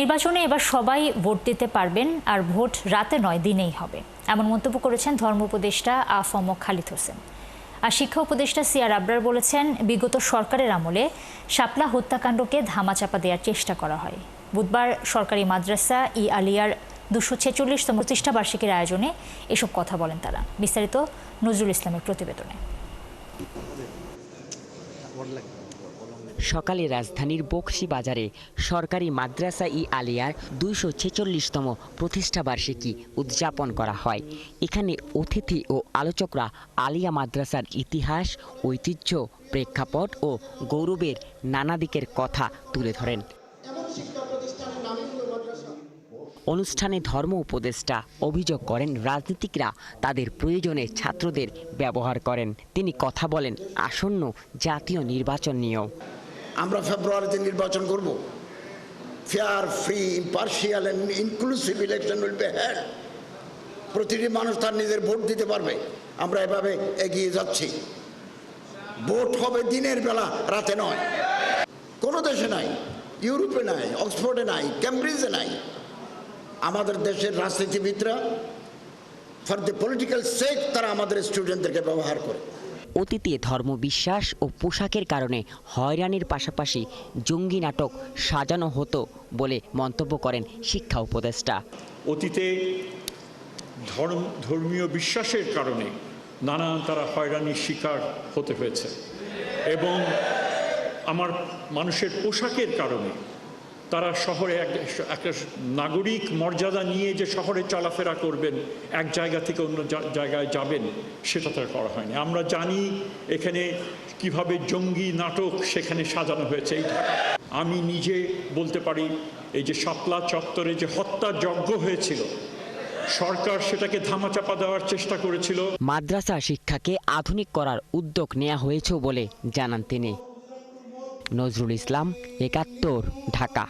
নির্বাচনে এবার সবাই ভোট দিতে পারবেন, আর ভোট রাতে নয় দিনেই হবে, এমন মন্তব্য করেছেন ধর্ম উপদেষ্টা আ.ফ.ম. খালিদ হোসেন। আর শিক্ষা উপদেষ্টা সি.আর. আবরার বলেছেন, বিগত সরকারের আমলে শাপলা হত্যাকাণ্ডকে ধামাচাপা দেওয়ার চেষ্টা করা হয়। বুধবার সরকারি মাদ্রাসা ই আলিয়ার 246তম প্রতিষ্ঠা বার্ষিকীর আয়োজনে এসব কথা বলেন তারা। বিস্তারিত নজরুল ইসলামের প্রতিবেদনে। সকালে রাজধানীর বকশী বাজারে সরকারি মাদ্রাসা ই আলিয়ার 246তম প্রতিষ্ঠা বার্ষিকী উদযাপন করা হয়। এখানে অতিথি ও আলোচকরা আলিয়া মাদ্রাসার ইতিহাস, ঐতিহ্য, প্রেক্ষাপট ও গৌরবের নানা দিকের কথা তুলে ধরেন। অনুষ্ঠানে ধর্ম উপদেষ্টা অভিযোগ করেন, রাজনীতিকরা তাদের প্রয়োজনে ছাত্রদের ব্যবহার করেন। তিনি কথা বলেন আসন্ন জাতীয় নির্বাচন নিয়েও। আমরা ফেব্রুয়ারিতে নির্বাচন করব। Fair, free, impartial and inclusive election will be held. প্রতিটি মানুষ তার নিজের ভোট দিতে পারবে। আমরা এভাবে এগিয়ে যাচ্ছি। ভোট হবে দিনের বেলা, রাতে নয়। কোনো দেশে নাই, ইউরোপে নাই, অক্সফোর্ডে নাই, ক্যামব্রিজে নাই। আমাদের দেশের রাজনীতিবিদরা ফর দ্য পলিটিক্যাল সেক তারা আমাদের স্টুডেন্টদেরকে ব্যবহার করে। অতীতে ধর্মবিশ্বাস ও পোশাকের কারণে হয়রানির পাশাপাশি জঙ্গি নাটক সাজানো হতো বলে মন্তব্য করেন শিক্ষা উপদেষ্টা। অতীতে ধর্মীয় বিশ্বাসের কারণে নানান তারা হয়রানির শিকার হতে হয়েছে, এবং আমার মানুষের পোশাকের কারণে তারা শহরে একটা নাগরিক মর্যাদা নিয়ে যে শহরে চলাফেরা করবেন, এক জায়গা থেকে অন্য জায়গায় যাবেন, সেটা তার করা হয়নি। আমরা জানি এখানে কিভাবে জঙ্গি নাটক সেখানে সাজানো হয়েছে। এই আমি নিজে বলতে পারি, এই যে শাপলা চত্বরে যে হত্যাযজ্ঞ হয়েছিল, সরকার সেটাকে ধামাচাপা দেওয়ার চেষ্টা করেছিল। মাদ্রাসা শিক্ষাকে আধুনিক করার উদ্যোগ নেওয়া হয়েছে বলে জানান তিনি। নজরুল ইসলাম, ৭১, ঢাকা।